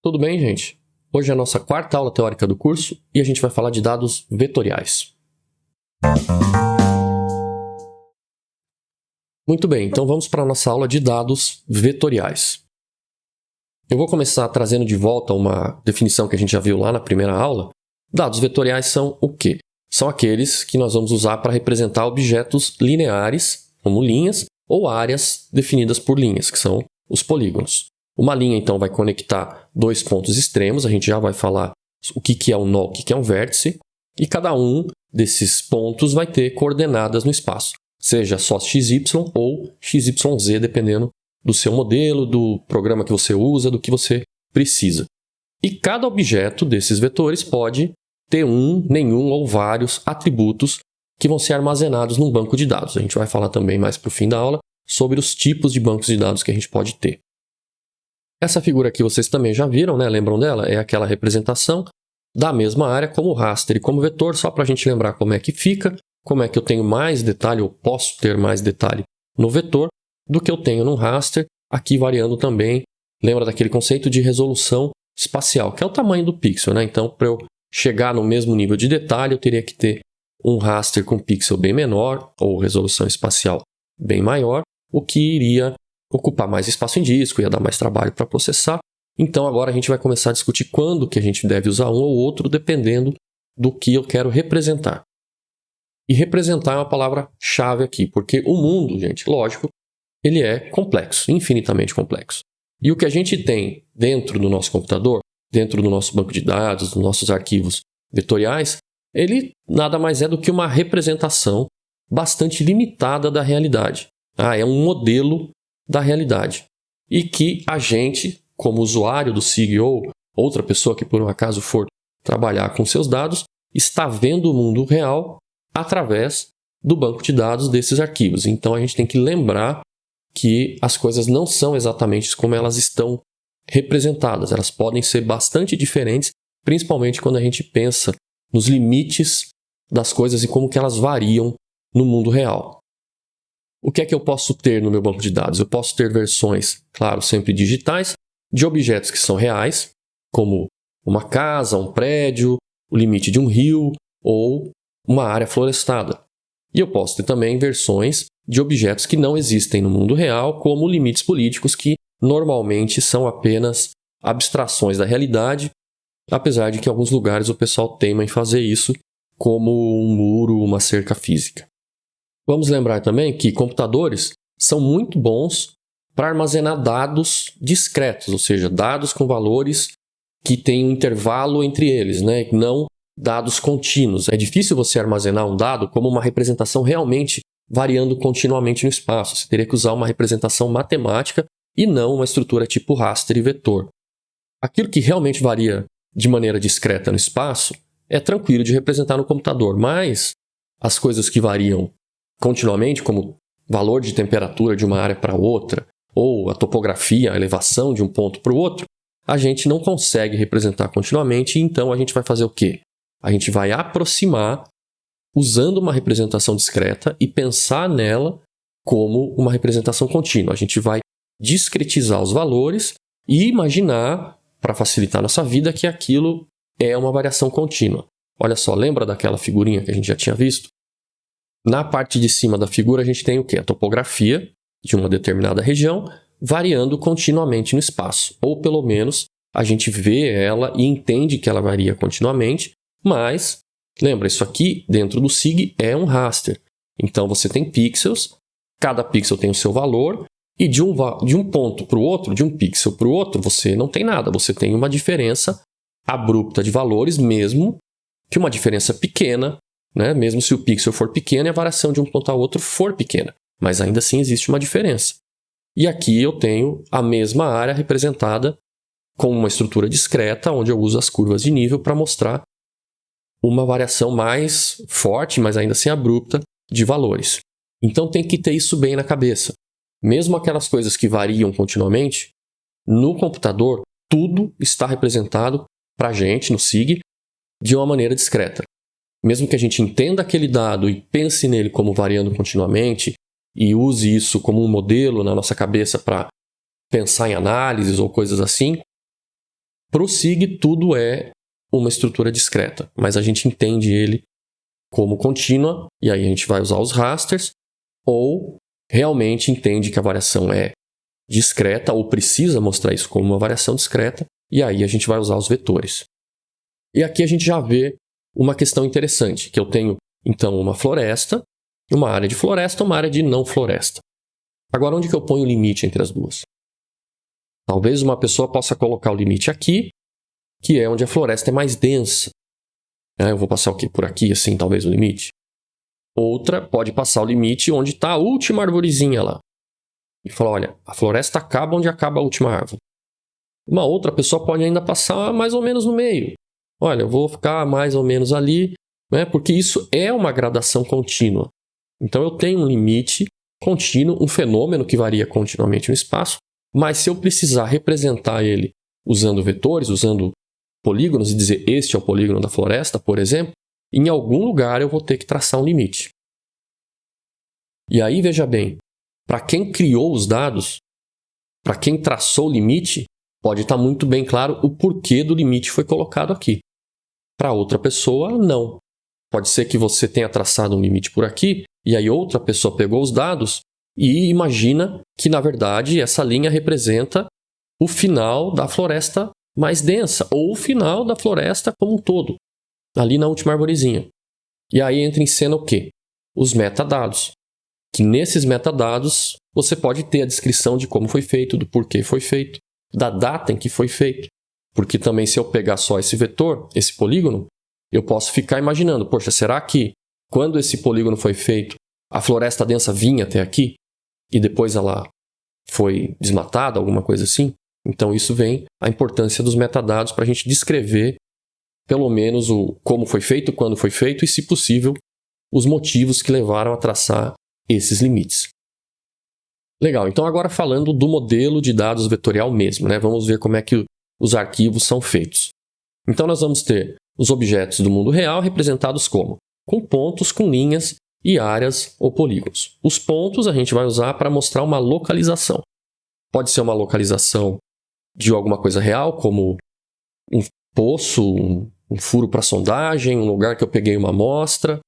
Tudo bem, gente? Hoje é a nossa quarta aula teórica do curso e a gente vai falar de dados vetoriais. Muito bem, então vamos para a nossa aula de dados vetoriais. Eu vou começar trazendo de volta uma definição que a gente já viu lá na primeira aula. Dados vetoriais são o quê? São aqueles que nós vamos usar para representar objetos lineares, como linhas, ou áreas definidas por linhas, que são os polígonos. Uma linha, então, vai conectar dois pontos extremos, a gente já vai falar o que é um nó, o que é um vértice, e cada um desses pontos vai ter coordenadas no espaço, seja só XY ou XYZ, dependendo do seu modelo, do programa que você usa, do que você precisa. E cada objeto desses vetores pode ter um, nenhum ou vários atributos que vão ser armazenados num banco de dados. A gente vai falar também mais para o fim da aula sobre os tipos de bancos de dados que a gente pode ter. Essa figura aqui vocês também já viram, né? Lembram dela? É aquela representação da mesma área como raster e como vetor, só para a gente lembrar como é que fica, como é que eu tenho mais detalhe, ou posso ter mais detalhe no vetor do que eu tenho no raster, aqui variando também. Lembra daquele conceito de resolução espacial, que é o tamanho do pixel, né? Então, para eu chegar no mesmo nível de detalhe, eu teria que ter um raster com pixel bem menor, ou resolução espacial bem maior, o que iria ocupar mais espaço em disco, ia dar mais trabalho para processar. Então agora a gente vai começar a discutir quando que a gente deve usar um ou outro, dependendo do que eu quero representar. E representar é uma palavra-chave aqui, porque o mundo, gente, lógico, ele é complexo, infinitamente complexo. E o que a gente tem dentro do nosso computador, dentro do nosso banco de dados, dos nossos arquivos vetoriais, ele nada mais é do que uma representação bastante limitada da realidade. É um modelo da realidade. E que a gente, como usuário do SIG ou outra pessoa que por um acaso for trabalhar com seus dados, está vendo o mundo real através do banco de dados desses arquivos. Então a gente tem que lembrar que as coisas não são exatamente como elas estão representadas. Elas podem ser bastante diferentes, principalmente quando a gente pensa nos limites das coisas e como que elas variam no mundo real. O que é que eu posso ter no meu banco de dados? Eu posso ter versões, claro, sempre digitais, de objetos que são reais, como uma casa, um prédio, o limite de um rio ou uma área florestada. E eu posso ter também versões de objetos que não existem no mundo real, como limites políticos, que normalmente são apenas abstrações da realidade, apesar de que em alguns lugares o pessoal teima em fazer isso, como um muro, uma cerca física. Vamos lembrar também que computadores são muito bons para armazenar dados discretos, ou seja, dados com valores que têm um intervalo entre eles, né? Não dados contínuos. É difícil você armazenar um dado como uma representação realmente variando continuamente no espaço. Você teria que usar uma representação matemática e não uma estrutura tipo raster e vetor. Aquilo que realmente varia de maneira discreta no espaço é tranquilo de representar no computador, mas as coisas que variam continuamente, como valor de temperatura de uma área para outra, ou a topografia, a elevação de um ponto para o outro, a gente não consegue representar continuamente, então a gente vai fazer o quê? A gente vai aproximar usando uma representação discreta e pensar nela como uma representação contínua. A gente vai discretizar os valores e imaginar, para facilitar a nossa vida, que aquilo é uma variação contínua. Olha só, lembra daquela figurinha que a gente já tinha visto? Na parte de cima da figura a gente tem o quê? A topografia de uma determinada região variando continuamente no espaço. Ou pelo menos a gente vê ela e entende que ela varia continuamente, mas lembra, isso aqui dentro do SIG é um raster. Então você tem pixels, cada pixel tem o seu valor e de um ponto para o outro, de um pixel para o outro, você não tem nada. Você tem uma diferença abrupta de valores, mesmo que uma diferença pequena, né? Mesmo se o pixel for pequeno e a variação de um ponto a outro for pequena. Mas ainda assim existe uma diferença. E aqui eu tenho a mesma área representada com uma estrutura discreta, onde eu uso as curvas de nível para mostrar uma variação mais forte, mas ainda assim abrupta, de valores. Então tem que ter isso bem na cabeça. Mesmo aquelas coisas que variam continuamente, no computador, tudo está representado para a gente, no SIG, de uma maneira discreta. Mesmo que a gente entenda aquele dado e pense nele como variando continuamente e use isso como um modelo na nossa cabeça para pensar em análises ou coisas assim, Para o SIG, tudo é uma estrutura discreta, mas a gente entende ele como contínua, e aí a gente vai usar os rasters, ou realmente entende que a variação é discreta, ou precisa mostrar isso como uma variação discreta, e aí a gente vai usar os vetores. E aqui a gente já vê uma questão interessante, que eu tenho, então, uma floresta, uma área de floresta, uma área de não floresta. Agora, onde que eu ponho o limite entre as duas? Talvez uma pessoa possa colocar o limite aqui, que é onde a floresta é mais densa. Eu vou passar o quê? Por aqui, assim, talvez o limite. Outra pode passar o limite onde está a última arvorezinha lá. E falar, olha, a floresta acaba onde acaba a última árvore. Uma outra pessoa pode ainda passar mais ou menos no meio. Olha, eu vou ficar mais ou menos ali, né? Porque isso é uma gradação contínua. Então eu tenho um limite contínuo, um fenômeno que varia continuamente no espaço, mas se eu precisar representar ele usando vetores, usando polígonos e dizer este é o polígono da floresta, por exemplo, em algum lugar eu vou ter que traçar um limite. E aí, veja bem, para quem criou os dados, para quem traçou o limite, pode estar muito bem claro o porquê do limite foi colocado aqui. Para outra pessoa, não. Pode ser que você tenha traçado um limite por aqui, e aí outra pessoa pegou os dados e imagina que, na verdade, essa linha representa o final da floresta mais densa, ou o final da floresta como um todo, ali na última arvorezinha. E aí entra em cena o quê? Os metadados. Que nesses metadados você pode ter a descrição de como foi feito, do porquê foi feito, da data em que foi feito. Porque também se eu pegar só esse vetor, esse polígono, eu posso ficar imaginando, poxa, será que quando esse polígono foi feito, a floresta densa vinha até aqui e depois ela foi desmatada, alguma coisa assim? Então isso vem a importância dos metadados para a gente descrever pelo menos o como foi feito, quando foi feito e, se possível, os motivos que levaram a traçar esses limites. Legal, então agora falando do modelo de dados vetorial mesmo, né? Vamos ver como é que os arquivos são feitos. Então nós vamos ter os objetos do mundo real representados como? Com pontos, com linhas e áreas ou polígonos. Os pontos a gente vai usar para mostrar uma localização. Pode ser uma localização de alguma coisa real, como um poço, um furo para sondagem, um lugar que eu peguei uma amostra,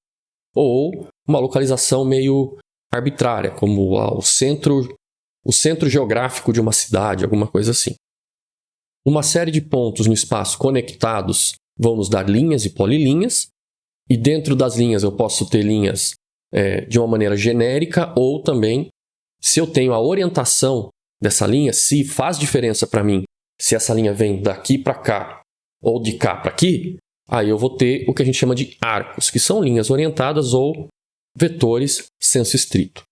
ou uma localização meio arbitrária, como o centro geográfico de uma cidade, alguma coisa assim. Uma série de pontos no espaço conectados vão nos dar linhas e polilinhas, e dentro das linhas eu posso ter linhas de uma maneira genérica, ou também, se eu tenho a orientação dessa linha, se faz diferença para mim, se essa linha vem daqui para cá ou de cá para aqui, aí eu vou ter o que a gente chama de arcos, que são linhas orientadas ou vetores sensu estrito.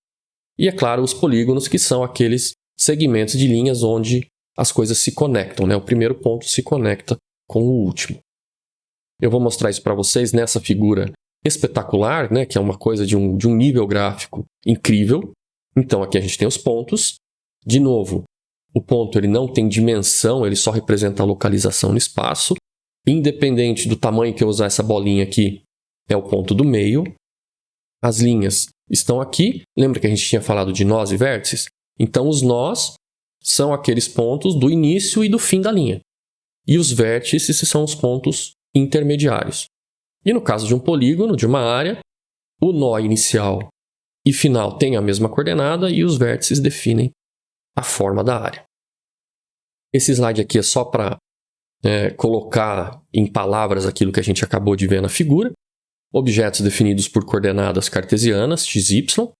E, é claro, os polígonos, que são aqueles segmentos de linhas onde as coisas se conectam, né? O primeiro ponto se conecta com o último. Eu vou mostrar isso para vocês nessa figura espetacular, né? Que é uma coisa de um nível gráfico incrível. Então, aqui a gente tem os pontos. De novo, o ponto ele não tem dimensão, ele só representa a localização no espaço. Independente do tamanho que eu usar essa bolinha aqui, é o ponto do meio. As linhas estão aqui. Lembra que a gente tinha falado de nós e vértices? Então, os nós são aqueles pontos do início e do fim da linha. E os vértices são os pontos intermediários. E no caso de um polígono, de uma área, o nó inicial e final têm a mesma coordenada e os vértices definem a forma da área. Esse slide aqui é só para colocar em palavras aquilo que a gente acabou de ver na figura. Objetos definidos por coordenadas cartesianas, x, y.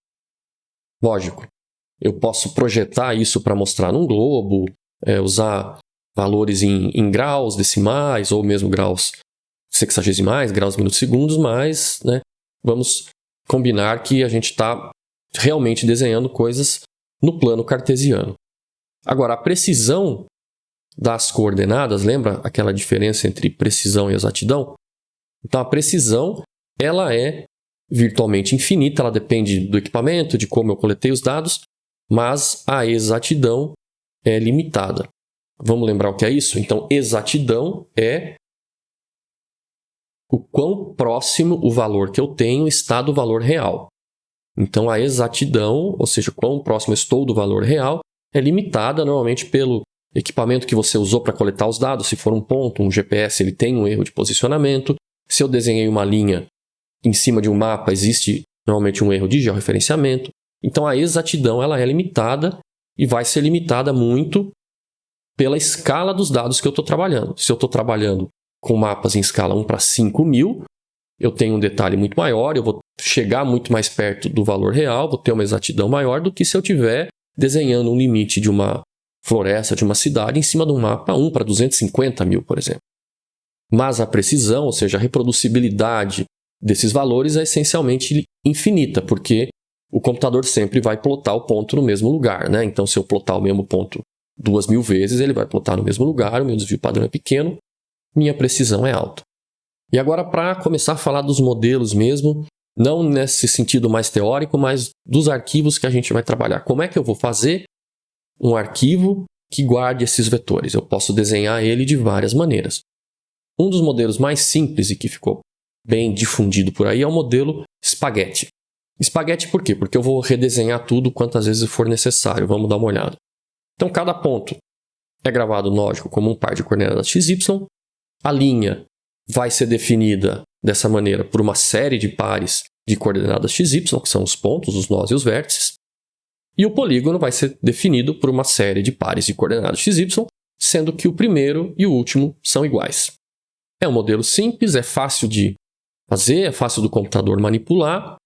Lógico, eu posso projetar isso para mostrar num globo, usar valores em graus decimais ou mesmo graus sexagesimais, graus minutos segundos, mas vamos combinar que a gente está realmente desenhando coisas no plano cartesiano. Agora, a precisão das coordenadas, lembra aquela diferença entre precisão e exatidão? Então, a precisão ela é virtualmente infinita, ela depende do equipamento, de como eu coletei os dados, mas a exatidão é limitada. Vamos lembrar o que é isso? Então, exatidão é o quão próximo o valor que eu tenho está do valor real. Então, a exatidão, ou seja, quão próximo eu estou do valor real, é limitada normalmente pelo equipamento que você usou para coletar os dados. Se for um ponto, um GPS, ele tem um erro de posicionamento. Se eu desenhei uma linha em cima de um mapa, existe normalmente um erro de georreferenciamento. Então a exatidão ela é limitada e vai ser limitada muito pela escala dos dados que eu estou trabalhando. Se eu estou trabalhando com mapas em escala 1 para 5.000, eu tenho um detalhe muito maior, eu vou chegar muito mais perto do valor real, vou ter uma exatidão maior do que se eu estiver desenhando um limite de uma floresta, de uma cidade, em cima de um mapa 1 para 250.000, por exemplo. Mas a precisão, ou seja, a reproducibilidade desses valores é essencialmente infinita, porque o computador sempre vai plotar o ponto no mesmo lugar, né? Então, se eu plotar o mesmo ponto 2.000 vezes, ele vai plotar no mesmo lugar, o meu desvio padrão é pequeno, minha precisão é alta. E agora, para começar a falar dos modelos mesmo, não nesse sentido mais teórico, mas dos arquivos que a gente vai trabalhar. Como é que eu vou fazer um arquivo que guarde esses vetores? Eu posso desenhar ele de várias maneiras. Um dos modelos mais simples e que ficou bem difundido por aí é o modelo Spaghetti. Spaghetti por quê? Porque eu vou redesenhar tudo quantas vezes for necessário. Vamos dar uma olhada. Então, cada ponto é gravado, lógico, como um par de coordenadas XY. A linha vai ser definida dessa maneira por uma série de pares de coordenadas XY, que são os pontos, os nós e os vértices. E o polígono vai ser definido por uma série de pares de coordenadas XY, sendo que o primeiro e o último são iguais. É um modelo simples, é fácil de fazer, é fácil do computador manipular.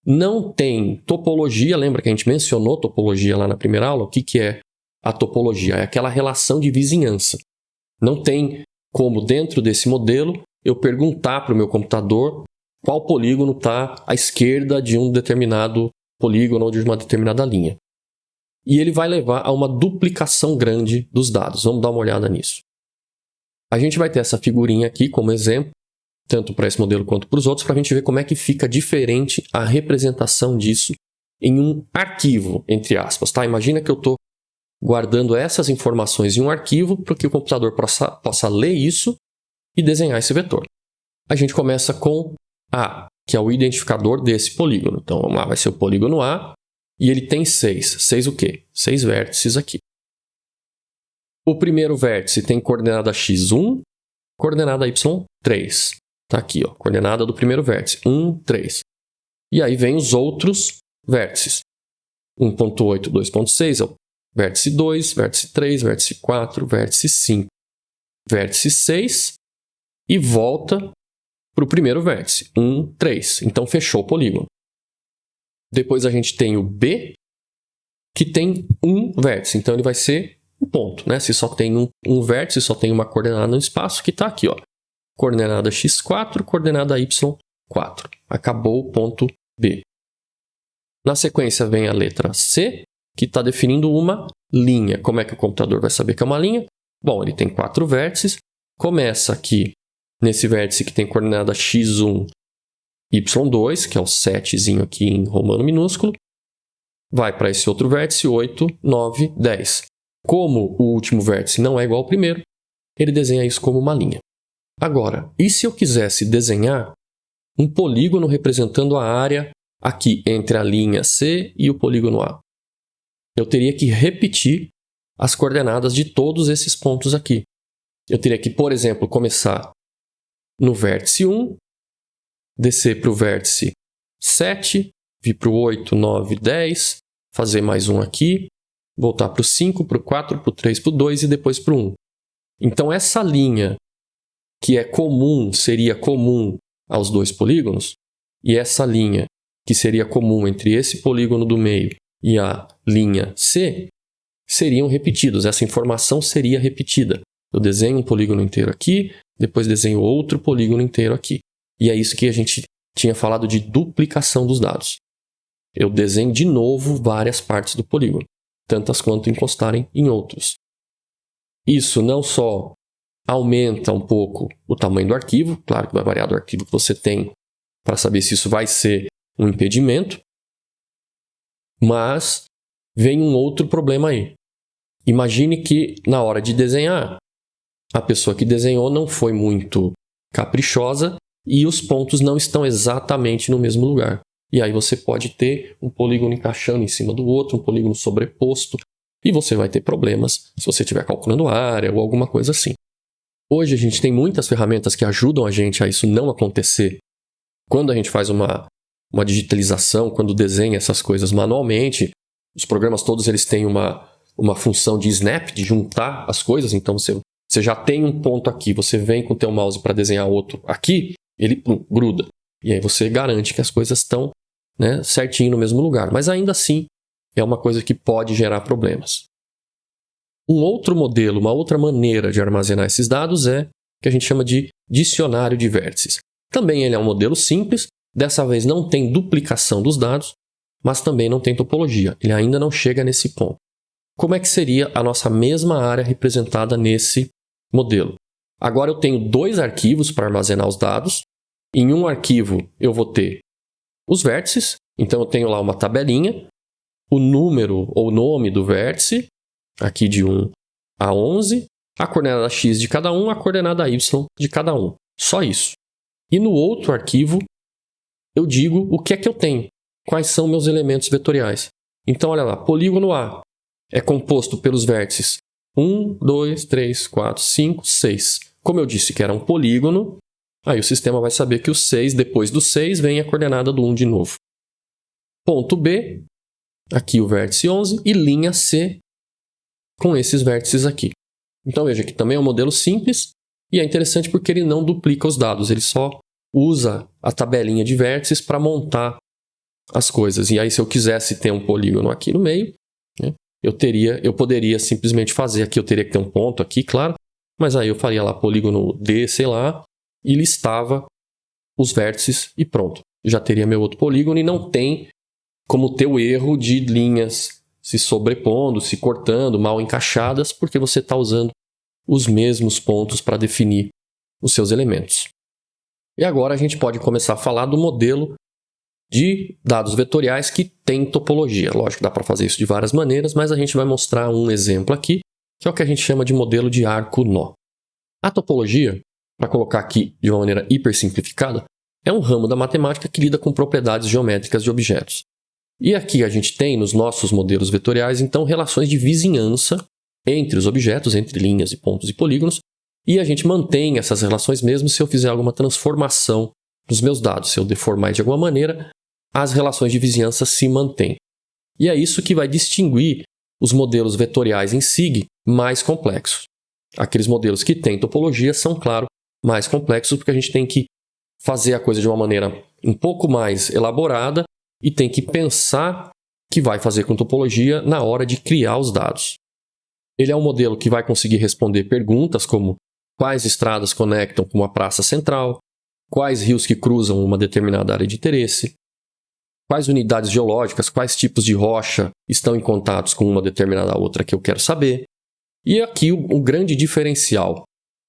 Não tem topologia, lembra que a gente mencionou topologia lá na primeira aula? O que é a topologia? É aquela relação de vizinhança. Não tem como, dentro desse modelo, eu perguntar para o meu computador qual polígono está à esquerda de um determinado polígono ou de uma determinada linha. E ele vai levar a uma duplicação grande dos dados. Vamos dar uma olhada nisso. A gente vai ter essa figurinha aqui como exemplo, tanto para esse modelo quanto para os outros, para a gente ver como é que fica diferente a representação disso em um arquivo, entre aspas. Tá? Imagina que eu estou guardando essas informações em um arquivo para que o computador possa ler isso e desenhar esse vetor. A gente começa com A, que é o identificador desse polígono. Então, vamos lá, vai ser o polígono A, e ele tem 6. 6 o quê? 6 vértices aqui. O primeiro vértice tem coordenada x1, coordenada y3. Está aqui, ó, coordenada do primeiro vértice, 1, 3. E aí vem os outros vértices. 1.8, 2.6 é o vértice 2, vértice 3, vértice 4, vértice 5, vértice 6 e volta para o primeiro vértice, 1, 3. Então, fechou o polígono. Depois a gente tem o B, que tem um vértice. Então, ele vai ser um ponto, né? Se só tem um vértice, só tem uma coordenada no espaço, que está aqui, ó. Coordenada x4, coordenada y4. Acabou o ponto B. Na sequência vem a letra C, que está definindo uma linha. Como é que o computador vai saber que é uma linha? Bom, ele tem 4 vértices. Começa aqui nesse vértice que tem coordenada x1, y2, que é o 7zinho aqui em romano minúsculo. Vai para esse outro vértice, 8, 9, 10. Como o último vértice não é igual ao primeiro, ele desenha isso como uma linha. Agora, e se eu quisesse desenhar um polígono representando a área aqui entre a linha C e o polígono A? Eu teria que repetir as coordenadas de todos esses pontos aqui. Eu teria que, por exemplo, começar no vértice 1, descer para o vértice 7, vir para o 8, 9, 10, fazer mais um aqui, voltar para o 5, para o 4, para o 3, para o 2 e depois para o 1. Então, essa linha que é comum, seria comum aos dois polígonos, e essa linha que seria comum entre esse polígono do meio e a linha C, seriam repetidos. Essa informação seria repetida. Eu desenho um polígono inteiro aqui, depois desenho outro polígono inteiro aqui. E é isso que a gente tinha falado de duplicação dos dados. Eu desenho de novo várias partes do polígono, tantas quanto encostarem em outros. Isso não só aumenta um pouco o tamanho do arquivo, claro que vai variar do arquivo que você tem para saber se isso vai ser um impedimento, mas vem um outro problema aí. Imagine que na hora de desenhar, a pessoa que desenhou não foi muito caprichosa e os pontos não estão exatamente no mesmo lugar. E aí você pode ter um polígono encaixando em cima do outro, um polígono sobreposto. e você vai ter problemas se você estiver calculando área ou alguma coisa assim. Hoje a gente tem muitas ferramentas que ajudam a gente a isso não acontecer. Quando a gente faz uma digitalização, quando desenha essas coisas manualmente, os programas todos eles têm uma função de snap, de juntar as coisas. Então você já tem um ponto aqui, você vem com o teu mouse para desenhar outro aqui, ele gruda. E aí você garante que as coisas estão, né, certinho no mesmo lugar. Mas ainda assim, é uma coisa que pode gerar problemas. Um outro modelo, uma outra maneira de armazenar esses dados é o que a gente chama de dicionário de vértices. Também ele é um modelo simples, dessa vez não tem duplicação dos dados, mas também não tem topologia. Ele ainda não chega nesse ponto. Como é que seria a nossa mesma área representada nesse modelo? Agora eu tenho 2 arquivos para armazenar os dados. Em um arquivo eu vou ter os vértices, então eu tenho lá uma tabelinha, o número ou nome do vértice, aqui de 1 a 11, a coordenada x de cada um, a coordenada y de cada um. Só isso. E no outro arquivo, eu digo o que é que eu tenho, quais são meus elementos vetoriais. Então, olha lá, polígono A é composto pelos vértices 1, 2, 3, 4, 5, 6. Como eu disse que era um polígono, aí o sistema vai saber que o 6, depois do 6, vem a coordenada do 1 de novo. Ponto B, aqui o vértice 11, e linha C, com esses vértices aqui. Então veja que também é um modelo simples e é interessante porque ele não duplica os dados, ele só usa a tabelinha de vértices para montar as coisas. E aí se eu quisesse ter um polígono aqui no meio, né, eu poderia simplesmente fazer aqui, eu teria que ter um ponto aqui, claro, mas aí eu faria lá polígono D, sei lá, e listava os vértices e pronto. Já teria meu outro polígono e não tem como ter o erro de linhas se sobrepondo, se cortando, mal encaixadas, porque você está usando os mesmos pontos para definir os seus elementos. E agora a gente pode começar a falar do modelo de dados vetoriais que tem topologia. Lógico que dá para fazer isso de várias maneiras, mas a gente vai mostrar um exemplo aqui, que é o que a gente chama de modelo de arco-nó. A topologia, para colocar aqui de uma maneira hiper simplificada, é um ramo da matemática que lida com propriedades geométricas de objetos. E aqui a gente tem nos nossos modelos vetoriais, então, relações de vizinhança entre os objetos, entre linhas e pontos e polígonos, e a gente mantém essas relações mesmo se eu fizer alguma transformação nos meus dados. Se eu deformar de alguma maneira, as relações de vizinhança se mantêm. E é isso que vai distinguir os modelos vetoriais em SIG mais complexos. Aqueles modelos que têm topologia são, claro, mais complexos, porque a gente tem que fazer a coisa de uma maneira um pouco mais elaborada e tem que pensar que vai fazer com topologia na hora de criar os dados. Ele é um modelo que vai conseguir responder perguntas como quais estradas conectam com uma praça central, quais rios que cruzam uma determinada área de interesse, quais unidades geológicas, quais tipos de rocha estão em contatos com uma determinada outra que eu quero saber. E aqui o grande diferencial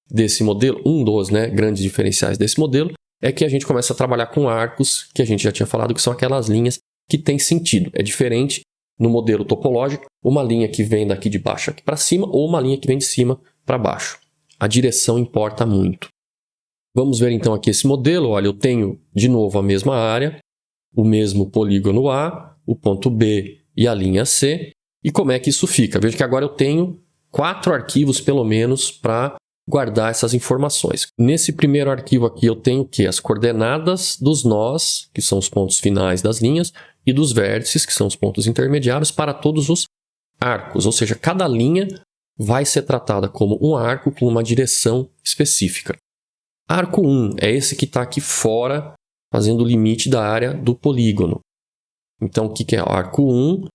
desse modelo, um dos grandes diferenciais desse modelo, é que a gente começa a trabalhar com arcos, que a gente já tinha falado, que são aquelas linhas que têm sentido. É diferente no modelo topológico, uma linha que vem daqui de baixo aqui para cima ou uma linha que vem de cima para baixo. A direção importa muito. Vamos ver então aqui esse modelo. Olha, eu tenho de novo a mesma área, o mesmo polígono A, o ponto B e a linha C. E como é que isso fica? Veja que agora eu tenho 4 arquivos pelo menos para guardar essas informações. Nesse primeiro arquivo aqui eu tenho o quê? As coordenadas dos nós, que são os pontos finais das linhas, e dos vértices, que são os pontos intermediários, para todos os arcos. Ou seja, cada linha vai ser tratada como um arco com uma direção específica. Arco 1 é esse que está aqui fora, fazendo o limite da área do polígono. Então, o que é? O arco 1,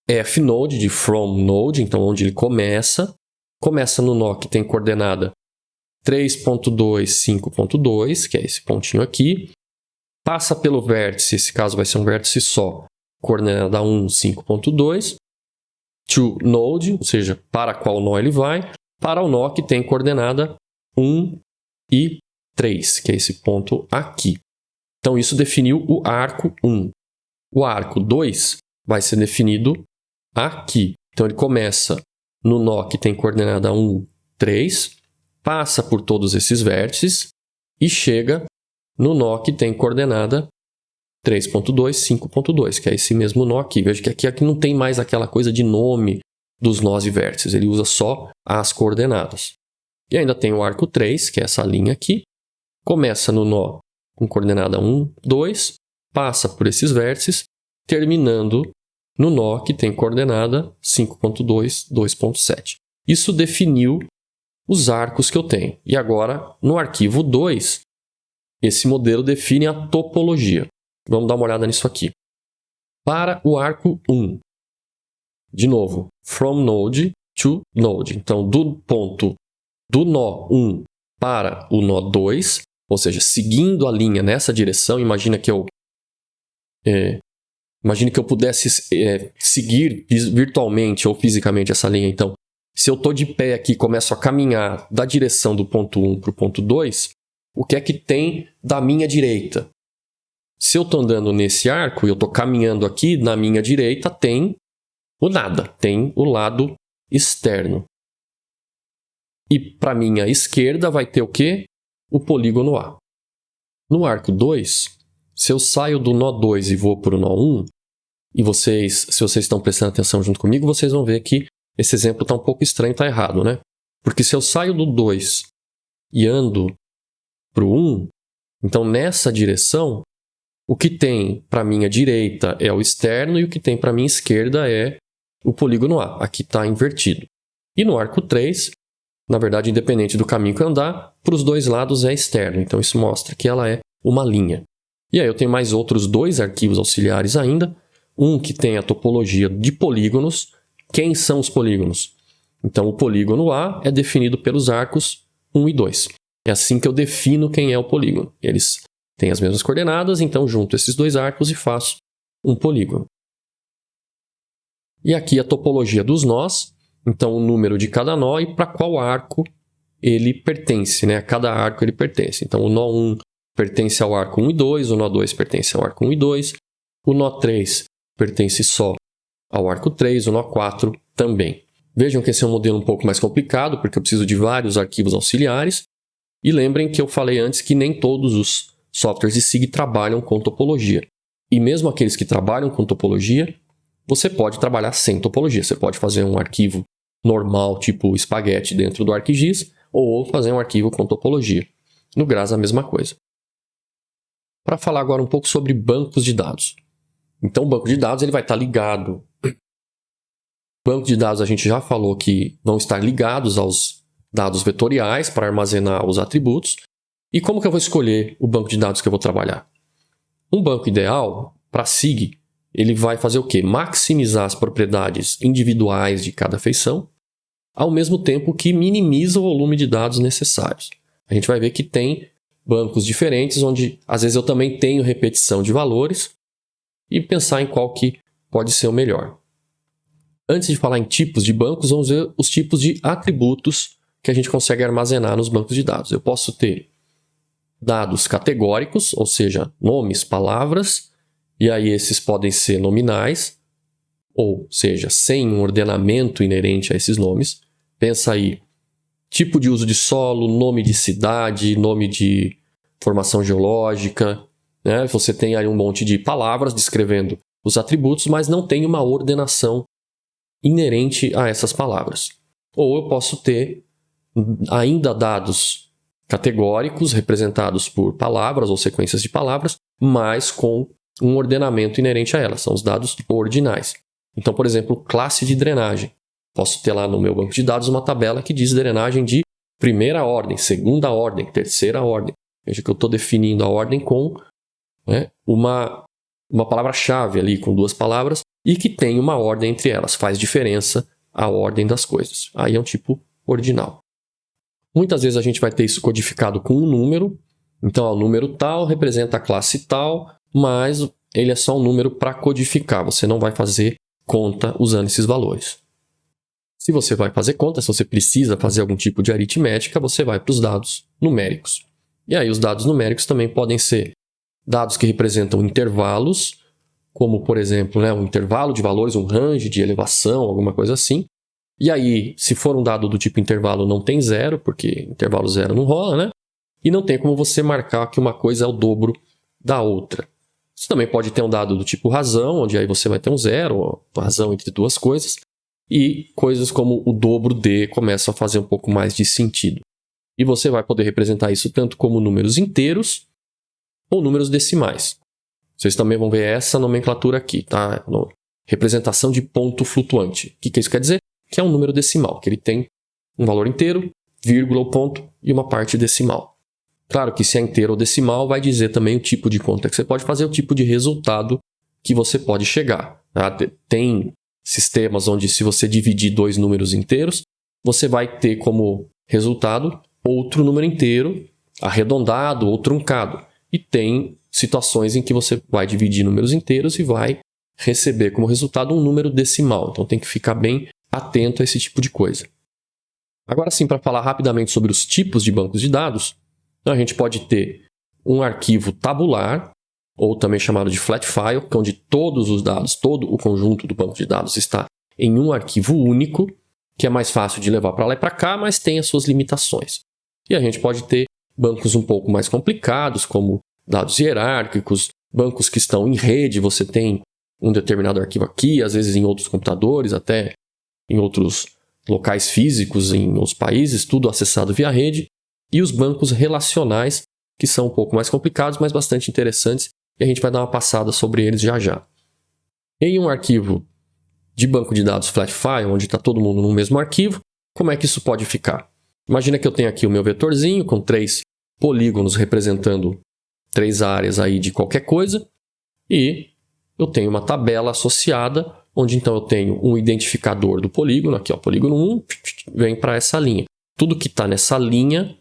F-node, de from node, então onde ele começa. Começa no nó que tem coordenada 3.2, 5.2, que é esse pontinho aqui. Passa pelo vértice, esse caso vai ser um vértice só, coordenada 1, 5.2. To node, ou seja, para qual nó ele vai. Para o nó que tem coordenada 1 e 3, que é esse ponto aqui. Então, isso definiu o arco 1. O arco 2 vai ser definido aqui. Então, ele começa no nó que tem coordenada 1, 3, passa por todos esses vértices e chega no nó que tem coordenada 3.2, 5.2, que é esse mesmo nó aqui. Veja que aqui não tem mais aquela coisa de nome dos nós e vértices, ele usa só as coordenadas. E ainda tem o arco 3, que é essa linha aqui, começa no nó com coordenada 1, 2, passa por esses vértices, terminando no nó que tem coordenada 5.2, 2.7. Isso definiu os arcos que eu tenho. E agora, no arquivo 2, esse modelo define a topologia. Vamos dar uma olhada nisso aqui. Para o arco 1, de novo, from node to node. Então, do ponto do nó 1 para o nó 2, ou seja, seguindo a linha nessa direção, imagine que eu pudesse seguir virtualmente ou fisicamente essa linha. Então, se eu estou de pé aqui e começo a caminhar da direção do ponto 1 para o ponto 2, o que é que tem da minha direita? Se eu estou andando nesse arco e eu estou caminhando aqui, na minha direita tem o nada, tem o lado externo. E para minha esquerda vai ter o quê? O polígono A. No arco 2, se eu saio do nó 2 e vou para o nó 1, e se vocês estão prestando atenção junto comigo, vocês vão ver que esse exemplo está um pouco estranho, está errado, né? Porque se eu saio do 2 e ando para o 1, então nessa direção, o que tem para a minha direita é o externo e o que tem para a minha esquerda é o polígono A. Aqui está invertido. E no arco 3, na verdade, independente do caminho que eu andar, para os dois lados é externo. Então isso mostra que ela é uma linha. E aí eu tenho mais outros 2 arquivos auxiliares ainda. Um que tem a topologia de polígonos. Quem são os polígonos? Então o polígono A é definido pelos arcos 1 e 2. É assim que eu defino quem é o polígono. Eles têm as mesmas coordenadas, então junto esses 2 arcos e faço um polígono. E aqui a topologia dos nós, então o número de cada nó e para qual arco ele pertence, né? A cada arco ele pertence. Então o nó 1 pertence ao arco 1 e 2, o nó 2 pertence ao arco 1 e 2, o nó 3 pertence só ao arco 3, o nó 4 também. Vejam que esse é um modelo um pouco mais complicado, porque eu preciso de vários arquivos auxiliares. E lembrem que eu falei antes que nem todos os softwares de SIG trabalham com topologia. E mesmo aqueles que trabalham com topologia, você pode trabalhar sem topologia. Você pode fazer um arquivo normal, tipo espaguete, dentro do ArcGIS, ou fazer um arquivo com topologia. No GRAS, a mesma coisa. Para falar agora um pouco sobre bancos de dados. Então, o banco de dados ele vai estar ligado. Banco de dados a gente já falou que vão estar ligados aos dados vetoriais para armazenar os atributos. E como que eu vou escolher o banco de dados que eu vou trabalhar? Um banco ideal, para SIG, ele vai fazer o quê? Maximizar as propriedades individuais de cada feição, ao mesmo tempo que minimiza o volume de dados necessários. A gente vai ver que tem bancos diferentes, onde às vezes eu também tenho repetição de valores, e pensar em qual que pode ser o melhor. Antes de falar em tipos de bancos, vamos ver os tipos de atributos que a gente consegue armazenar nos bancos de dados. Eu posso ter dados categóricos, ou seja, nomes, palavras, e aí esses podem ser nominais, ou seja, sem um ordenamento inerente a esses nomes. Pensa aí, tipo de uso de solo, nome de cidade, nome de formação geológica, né? Você tem aí um monte de palavras descrevendo os atributos, mas não tem uma ordenação inerente a essas palavras. Ou eu posso ter ainda dados categóricos representados por palavras ou sequências de palavras, mas com um ordenamento inerente a elas. São os dados ordinais. Então, por exemplo, classe de drenagem. Posso ter lá no meu banco de dados uma tabela que diz drenagem de primeira ordem, segunda ordem, terceira ordem. Veja que eu estou definindo a ordem com uma palavra-chave ali, com 2 palavras, e que tem uma ordem entre elas. Faz diferença a ordem das coisas. Aí é um tipo ordinal. Muitas vezes a gente vai ter isso codificado com um número. Então, o número tal representa a classe tal, mas ele é só um número para codificar. Você não vai fazer conta usando esses valores. Se você vai fazer conta, se você precisa fazer algum tipo de aritmética, você vai para os dados numéricos. E aí os dados numéricos também podem ser dados que representam intervalos, como, por exemplo, um intervalo de valores, um range de elevação, alguma coisa assim. E aí, se for um dado do tipo intervalo, não tem zero, porque intervalo zero não rola, né? E não tem como você marcar que uma coisa é o dobro da outra. Você também pode ter um dado do tipo razão, onde aí você vai ter um zero, ou razão entre 2 coisas. e coisas como o dobro de começam a fazer um pouco mais de sentido. E você vai poder representar isso tanto como números inteiros ou números decimais. Vocês também vão ver essa nomenclatura aqui, tá? Representação de ponto flutuante. O que isso quer dizer? Que é um número decimal, que ele tem um valor inteiro, vírgula ou ponto e uma parte decimal. Claro que se é inteiro ou decimal, vai dizer também o tipo de conta que você pode fazer, o tipo de resultado que você pode chegar. Tá? Tem sistemas onde, se você dividir dois números inteiros, você vai ter como resultado outro número inteiro, arredondado ou truncado. E tem situações em que você vai dividir números inteiros e vai receber como resultado um número decimal. Então tem que ficar bem atento a esse tipo de coisa. Agora sim, para falar rapidamente sobre os tipos de bancos de dados, a gente pode ter um arquivo tabular, ou também chamado de flat file, que é onde todos os dados, todo o conjunto do banco de dados está em um arquivo único, que é mais fácil de levar para lá e para cá, mas tem as suas limitações. E a gente pode ter bancos um pouco mais complicados, como dados hierárquicos, bancos que estão em rede, você tem um determinado arquivo aqui, às vezes em outros computadores, até em outros locais físicos, em outros países, tudo acessado via rede. E os bancos relacionais, que são um pouco mais complicados, mas bastante interessantes, e a gente vai dar uma passada sobre eles já já. Em um arquivo de banco de dados flat file, onde está todo mundo no mesmo arquivo, como é que isso pode ficar? Imagina que eu tenho aqui o meu vetorzinho com 3 polígonos representando 3 áreas aí de qualquer coisa, e eu tenho uma tabela associada, onde então eu tenho um identificador do polígono, aqui ó, polígono 1, vem para essa linha. Tudo que está nessa linha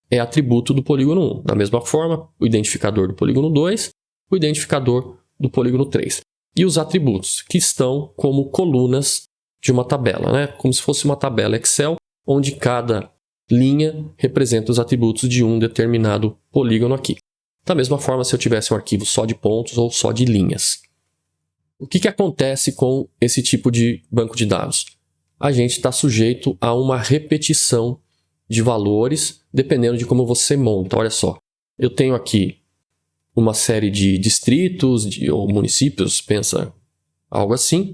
é atributo do polígono 1. Da mesma forma, o identificador do polígono 2, o identificador do polígono 3. E os atributos, que estão como colunas de uma tabela, né? Como se fosse uma tabela Excel, onde cada linha representa os atributos de um determinado polígono aqui. Da mesma forma, se eu tivesse um arquivo só de pontos ou só de linhas. O que acontece com esse tipo de banco de dados? A gente está sujeito a uma repetição de valores, dependendo de como você monta. Olha só, eu tenho aqui uma série de distritos ou municípios, pensa algo assim.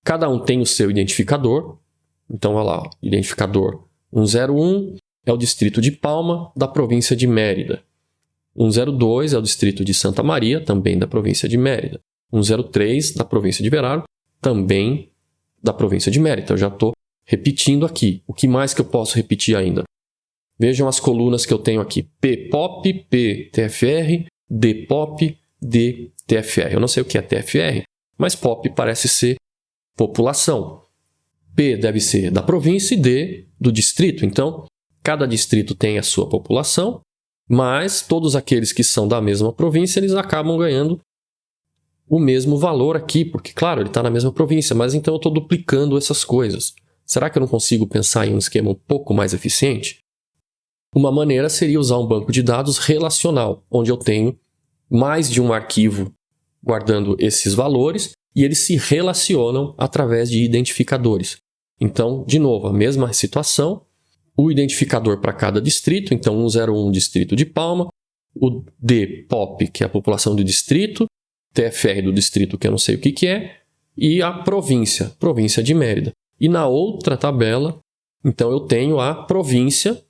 Cada um tem o seu identificador. Então, olha lá, identificador 101 é o distrito de Palma, da província de Mérida. 102 é o distrito de Santa Maria, também da província de Mérida. 103 da província de Veraro, também da província de Mérida. Eu já estou repetindo aqui. O que mais que eu posso repetir ainda? Vejam as colunas que eu tenho aqui. PPOP, PTFR, DPOP, DTFR. Eu não sei o que é TFR, mas POP parece ser população. P deve ser da província e D do distrito. Então, cada distrito tem a sua população, mas todos aqueles que são da mesma província, eles acabam ganhando o mesmo valor aqui, porque, claro, ele está na mesma província, mas então eu estou duplicando essas coisas. Será que eu não consigo pensar em um esquema um pouco mais eficiente? Uma maneira seria usar um banco de dados relacional, onde eu tenho mais de um arquivo guardando esses valores e eles se relacionam através de identificadores. Então, de novo, a mesma situação, o identificador para cada distrito, então 101 distrito de Palma, o DPOP, que é a população do distrito, TFR do distrito, que eu não sei o que é, e a província de Mérida. E na outra tabela, então eu tenho a província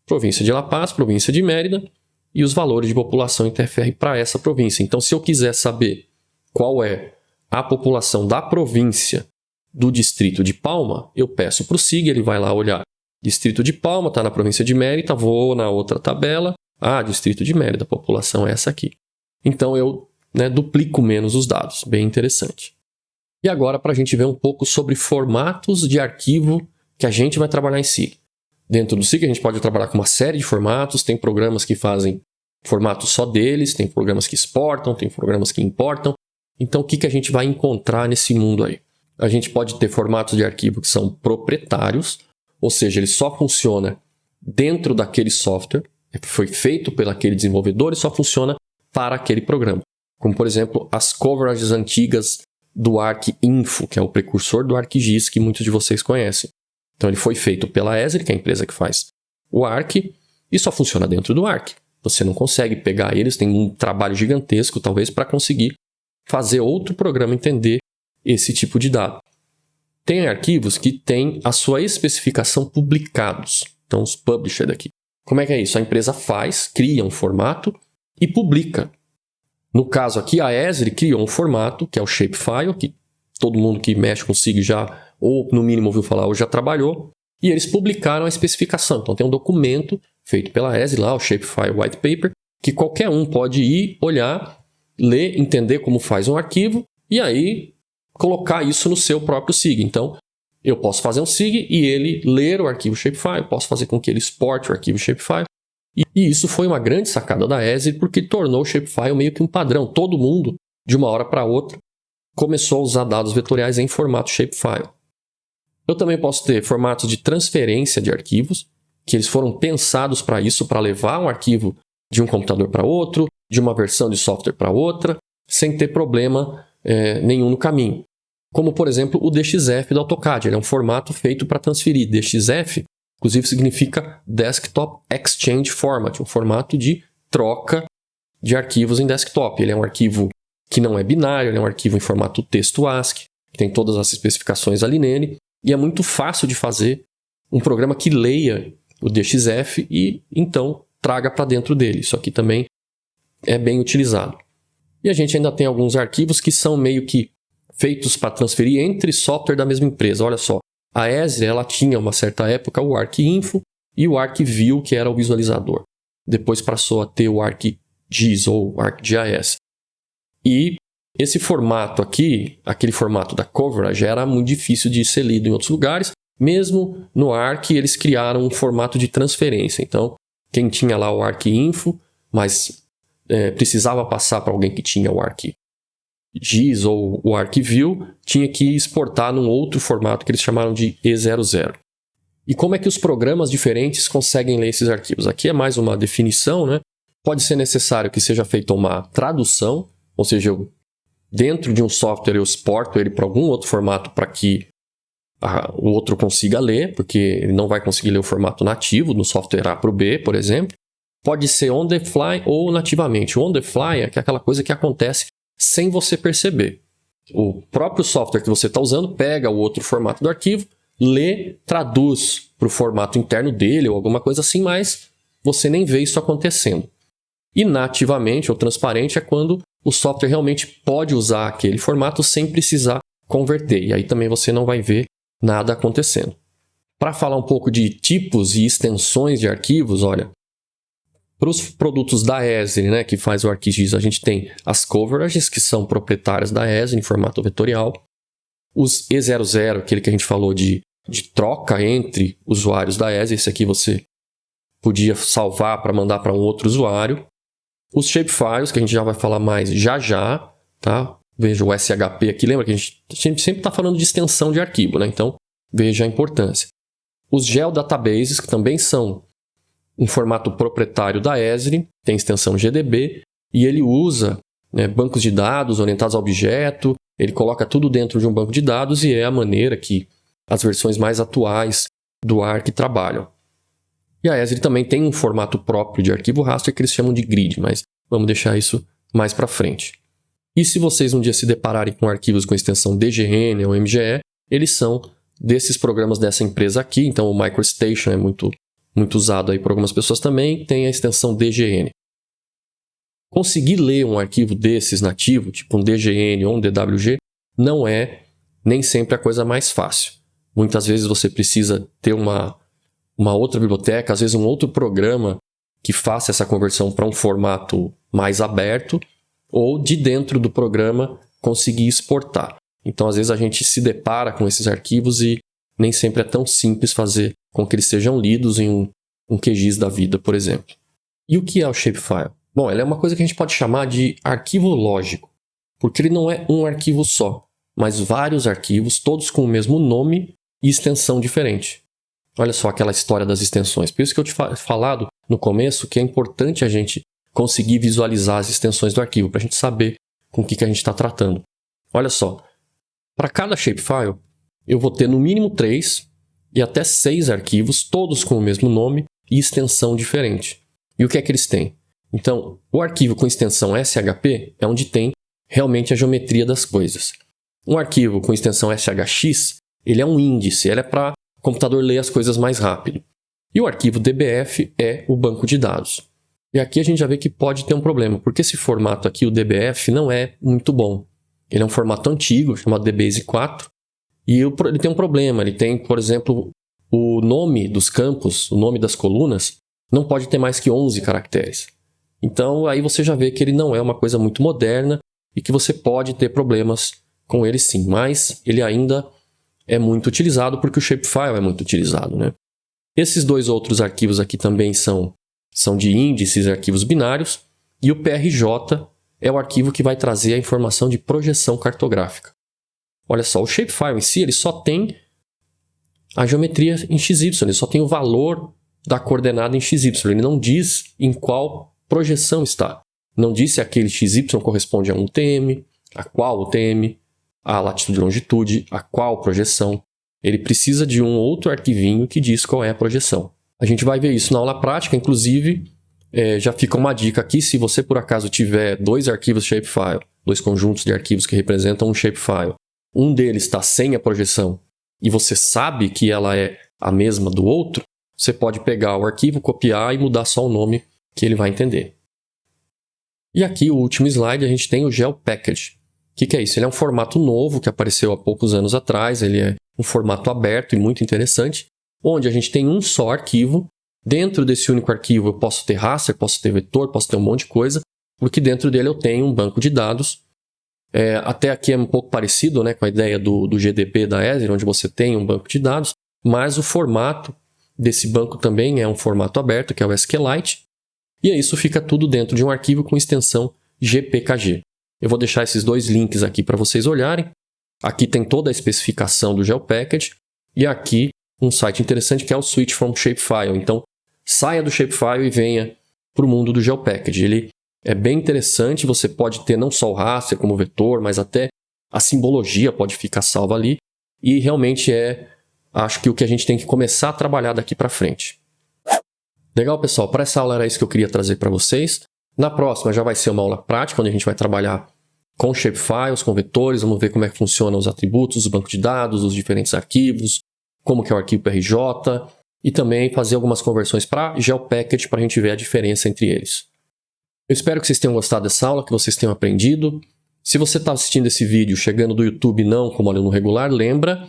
de La Paz, província de Mérida, e os valores de população em TFR para essa província. Então, se eu quiser saber qual é a população da província do distrito de Palma, eu peço para o SIG, ele vai lá olhar. Distrito de Palma está na província de Mérida, vou na outra tabela. Distrito de Mérida, a população é essa aqui. Então, eu duplico menos os dados. Bem interessante. E agora, para a gente ver um pouco sobre formatos de arquivo que a gente vai trabalhar em SIG. Dentro do SIG, a gente pode trabalhar com uma série de formatos. Tem programas que fazem formato só deles, tem programas que exportam, tem programas que importam. Então, o que a gente vai encontrar nesse mundo aí? A gente pode ter formatos de arquivo que são proprietários, ou seja, ele só funciona dentro daquele software, foi feito por aquele desenvolvedor e só funciona para aquele programa. Como, por exemplo, as coverages antigas do ArcInfo, que é o precursor do ArcGIS, que muitos de vocês conhecem. Então, ele foi feito pela Esri, que é a empresa que faz o Arc, e só funciona dentro do Arc. Você não consegue pegar eles, tem um trabalho gigantesco, talvez, para conseguir fazer outro programa entender esse tipo de dado. Tem arquivos que têm a sua especificação publicados. Então, os published aqui. Como é que é isso? A empresa cria um formato e publica. No caso aqui, a Esri criou um formato, que é o Shapefile, que todo mundo que mexe com SIG já, ou no mínimo ouviu falar, ou já trabalhou. E eles publicaram a especificação. Então, tem um documento feito pela Esri lá, o Shapefile White Paper, que qualquer um pode ir, olhar, ler, entender como faz um arquivo e aí colocar isso no seu próprio SIG. Então, eu posso fazer um SIG e ele ler o arquivo Shapefile, posso fazer com que ele exporte o arquivo Shapefile. E isso foi uma grande sacada da Esri porque tornou o Shapefile meio que um padrão. Todo mundo, de uma hora para outra, começou a usar dados vetoriais em formato Shapefile. Eu também posso ter formatos de transferência de arquivos, que eles foram pensados para isso, para levar um arquivo de um computador para outro, de uma versão de software para outra, sem ter problema nenhum no caminho. Como, por exemplo, o DXF do AutoCAD. Ele é um formato feito para transferir. DXF, inclusive, significa Desktop Exchange Format, um formato de troca de arquivos em desktop. Ele é um arquivo que não é binário, ele é um arquivo em formato texto ASCII, que tem todas as especificações ali nele, e é muito fácil de fazer um programa que leia o DXF e, então, traga para dentro dele. Isso aqui também é bem utilizado. E a gente ainda tem alguns arquivos que são meio que feitos para transferir entre software da mesma empresa. Olha só, a Esri ela tinha, uma certa época, o ArcInfo e o ArcView, que era o visualizador. Depois passou a ter o ArcGIS ou ArcGIS. E esse formato aqui, aquele formato da coverage, era muito difícil de ser lido em outros lugares. Mesmo no Arc, eles criaram um formato de transferência. Então, quem tinha lá o ArcInfo, mas precisava passar para alguém que tinha o ArcGIS ou o ArcView, tinha que exportar num outro formato que eles chamaram de E00. E como é que os programas diferentes conseguem ler esses arquivos? Aqui é mais uma definição, né? Pode ser necessário que seja feita uma tradução, ou seja, dentro de um software eu exporto ele para algum outro formato para que o outro consiga ler, porque ele não vai conseguir ler o formato nativo no software A para o B, por exemplo. Pode ser on the fly ou nativamente. O on the fly é aquela coisa que acontece sem você perceber. O próprio software que você está usando pega o outro formato do arquivo, lê, traduz para o formato interno dele ou alguma coisa assim, mas você nem vê isso acontecendo. E nativamente ou transparente é quando o software realmente pode usar aquele formato sem precisar converter. E aí também você não vai ver nada acontecendo. Para falar um pouco de tipos e extensões de arquivos, olha, para os produtos da Esri, né, que faz o ArcGIS, a gente tem as coverages, que são proprietárias da Esri em formato vetorial. Os E00, aquele que a gente falou de troca entre usuários da Esri, esse aqui você podia salvar para mandar para um outro usuário. Os shapefiles, que a gente já vai falar mais já, tá? Veja o SHP aqui, lembra que a gente sempre está falando de extensão de arquivo, né? Então, veja a importância. Os geodatabases, que também são um formato proprietário da Esri, tem extensão GDB, e ele usa, né, bancos de dados orientados a objeto, ele coloca tudo dentro de um banco de dados e é a maneira que as versões mais atuais do Arc trabalham. E a Esri também tem um formato próprio de arquivo raster que eles chamam de grid, mas vamos deixar isso mais para frente. E se vocês um dia se depararem com arquivos com extensão DGN ou MGE, eles são desses programas dessa empresa aqui, então o MicroStation é muito usado aí por algumas pessoas também, tem a extensão DGN. Conseguir ler um arquivo desses nativo, tipo um DGN ou um DWG, não é nem sempre a coisa mais fácil. Muitas vezes você precisa ter uma outra biblioteca, às vezes um outro programa que faça essa conversão para um formato mais aberto, ou de dentro do programa conseguir exportar. Então, às vezes a gente se depara com esses arquivos e nem sempre é tão simples fazer com que eles sejam lidos em um QGIS da vida, por exemplo. E o que é o Shapefile? Bom, ele é uma coisa que a gente pode chamar de arquivo lógico, porque ele não é um arquivo só, mas vários arquivos, todos com o mesmo nome e extensão diferente. Olha só aquela história das extensões. Por isso que eu te falado no começo que é importante a gente conseguir visualizar as extensões do arquivo, para a gente saber com o que a gente está tratando. Olha só, para cada shapefile, eu vou ter no mínimo 3 e até 6 arquivos, todos com o mesmo nome e extensão diferente. E o que é que eles têm? Então, o arquivo com extensão SHP é onde tem realmente a geometria das coisas. Um arquivo com extensão SHX Ele é um índice, ele é para o computador ler as coisas mais rápido. E o arquivo DBF é o banco de dados. E aqui a gente já vê que pode ter um problema, porque esse formato aqui, o DBF, não é muito bom. Ele é um formato antigo, chamado DBase 4, e ele tem um problema. Ele tem, por exemplo, o nome dos campos, o nome das colunas, não pode ter mais que 11 caracteres. Então, aí você já vê que ele não é uma coisa muito moderna e que você pode ter problemas com ele sim, mas ele ainda é muito utilizado porque o shapefile é muito utilizado, né? Esses dois outros arquivos aqui também são de índices, arquivos binários, e o PRJ é o arquivo que vai trazer a informação de projeção cartográfica. Olha só, o shapefile em si ele só tem a geometria em XY, ele só tem o valor da coordenada em XY, ele não diz em qual projeção está. Não diz se aquele XY corresponde a um TM, a qual UTM, a latitude e longitude, a qual projeção. Ele precisa de um outro arquivinho que diz qual é a projeção. A gente vai ver isso na aula prática, inclusive já fica uma dica aqui, se você por acaso tiver dois arquivos shapefile, dois conjuntos de arquivos que representam um shapefile, um deles está sem a projeção e você sabe que ela é a mesma do outro, você pode pegar o arquivo, copiar e mudar só o nome que ele vai entender. E aqui, o último slide, a gente tem o GeoPackage. O que é isso? Ele é um formato novo que apareceu há poucos anos atrás, ele é um formato aberto e muito interessante, onde a gente tem um só arquivo. Dentro desse único arquivo eu posso ter raster, posso ter vetor, posso ter um monte de coisa, porque dentro dele eu tenho um banco de dados. Até aqui é um pouco parecido, né, com a ideia do GDB da Esri, onde você tem um banco de dados, mas o formato desse banco também é um formato aberto, que é o SQLite, e isso fica tudo dentro de um arquivo com extensão GPKG. Eu vou deixar esses dois links aqui para vocês olharem. Aqui tem toda a especificação do GeoPackage, e aqui um site interessante que é o Switch from Shapefile. Então, saia do Shapefile e venha para o mundo do GeoPackage. Ele é bem interessante, você pode ter não só o raster como vetor, mas até a simbologia pode ficar salva ali. E realmente acho que o que a gente tem que começar a trabalhar daqui para frente. Legal, pessoal? Para essa aula era isso que eu queria trazer para vocês. Na próxima já vai ser uma aula prática, onde a gente vai trabalhar com shapefiles, com vetores, vamos ver como é que funcionam os atributos, os bancos de dados, os diferentes arquivos, como que é o arquivo PRJ, e também fazer algumas conversões para GeoPackage para a gente ver a diferença entre eles. Eu espero que vocês tenham gostado dessa aula, que vocês tenham aprendido. Se você está assistindo esse vídeo chegando do YouTube não como aluno regular, lembra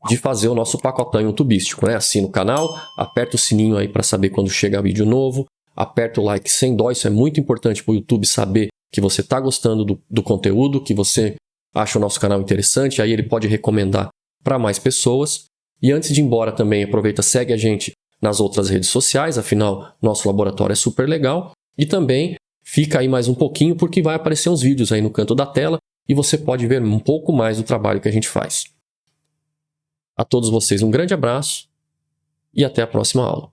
de fazer o nosso pacotão YouTubístico, né? Assina o canal, aperta o sininho aí para saber quando chega vídeo novo, aperta o like sem dó, isso é muito importante para o YouTube saber que você está gostando do conteúdo, que você acha o nosso canal interessante, aí ele pode recomendar para mais pessoas. E antes de ir embora também, aproveita, segue a gente nas outras redes sociais, afinal, nosso laboratório é super legal. E também fica aí mais um pouquinho, porque vai aparecer uns vídeos aí no canto da tela e você pode ver um pouco mais do trabalho que a gente faz. A todos vocês um grande abraço e até a próxima aula.